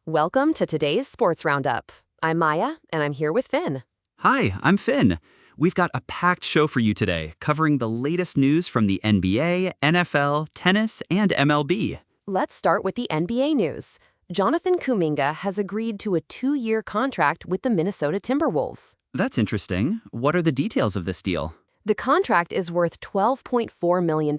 Welcome to today's Sports Roundup. I'm Maya, and I'm here with Finn. Hi, I'm Finn. We've got a packed show for you today, covering the latest news from the NBA, NFL, tennis, and MLB. Let's start with the NBA news. Jonathan Kuminga has agreed to a 2-year contract with the Minnesota Timberwolves. That's interesting. What are the details of this deal? The contract is worth $12.4 million,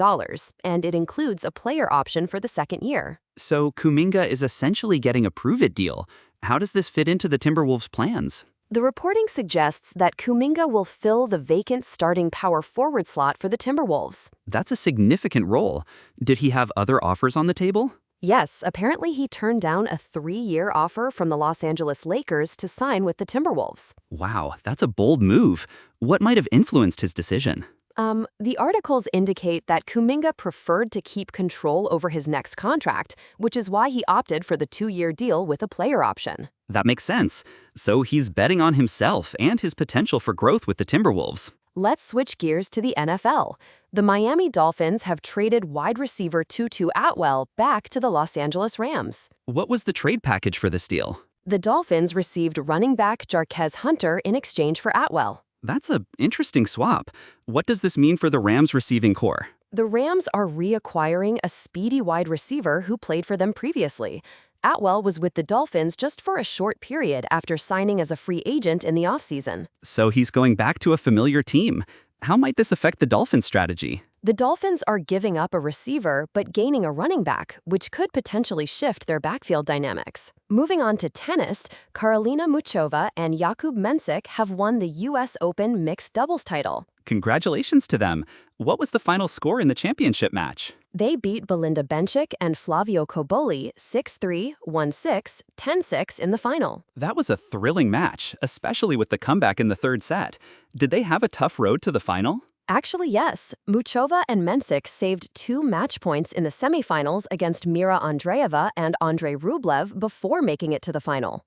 and it includes a player option for the second year. So Kuminga is essentially getting a prove-it deal. How does this fit into the Timberwolves' plans? The reporting suggests that Kuminga will fill the vacant starting power forward slot for the Timberwolves. That's a significant role. Did he have other offers on the table? Yes, apparently he turned down a 3-year offer from the Los Angeles Lakers to sign with the Timberwolves. Wow, that's a bold move. What might have influenced his decision? The articles indicate that Kuminga preferred to keep control over his next contract, which is why he opted for the 2-year deal with a player option. That makes sense. So he's betting on himself and his potential for growth with the Timberwolves. Let's switch gears to the NFL. The Miami Dolphins have traded wide receiver Tutu Atwell back to the Los Angeles Rams. What was the trade package for this deal? The Dolphins received running back Jarquez Hunter in exchange for Atwell. That's an interesting swap. What does this mean for the Rams' receiving core? The Rams are reacquiring a speedy wide receiver who played for them previously. Atwell was with the Dolphins just for a short period after signing as a free agent in the offseason. So he's going back to a familiar team. How might this affect the Dolphins' strategy? The Dolphins are giving up a receiver but gaining a running back, which could potentially shift their backfield dynamics. Moving on to tennis, Karolina Muchova and Jakub Mensik have won the U.S. Open mixed doubles title. Congratulations to them. What was the final score in the championship match? They beat Belinda Bencic and Flavio Cobolli 6-3, 1-6, 10-6 in the final. That was a thrilling match, especially with the comeback in the third set. Did they have a tough road to the final? Actually, yes. Muchova and Mensik saved 2 match points in the semifinals against Mira Andreeva and Andrei Rublev before making it to the final.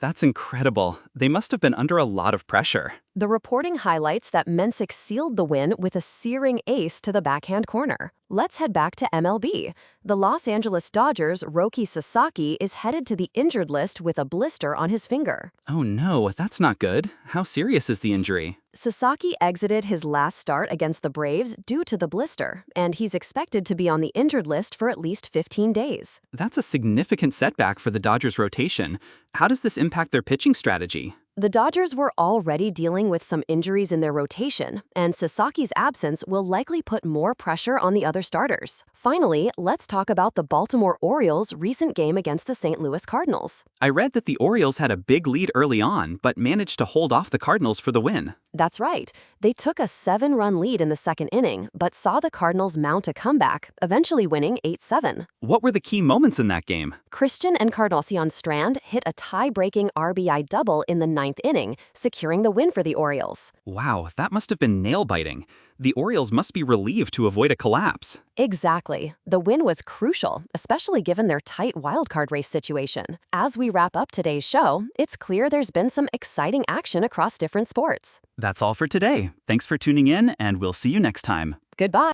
That's incredible. They must have been under a lot of pressure. The reporting highlights that Mensik sealed the win with a searing ace to the backhand corner. Let's head back to MLB. The Los Angeles Dodgers' Roki Sasaki is headed to the injured list with a blister on his finger. Oh no, that's not good. How serious is the injury? Sasaki exited his last start against the Braves due to the blister, and he's expected to be on the injured list for at least 15 days. That's a significant setback for the Dodgers' rotation. How does this impact their pitching strategy? The Dodgers were already dealing with some injuries in their rotation, and Sasaki's absence will likely put more pressure on the other starters. Finally, let's talk about the Baltimore Orioles' recent game against the St. Louis Cardinals. I read that the Orioles had a big lead early on, but managed to hold off the Cardinals for the win. That's right. They took a 7-run lead in the second inning, but saw the Cardinals mount a comeback, eventually winning 8-7. What were the key moments in that game? Christian Encarnacion Strand hit a tie-breaking RBI double in the 9th inning, securing the win for the Orioles. Wow, that must have been nail-biting. The Orioles must be relieved to avoid a collapse. Exactly. The win was crucial, especially given their tight wildcard race situation. As we wrap up today's show, it's clear there's been some exciting action across different sports. That's all for today. Thanks for tuning in, and we'll see you next time. Goodbye.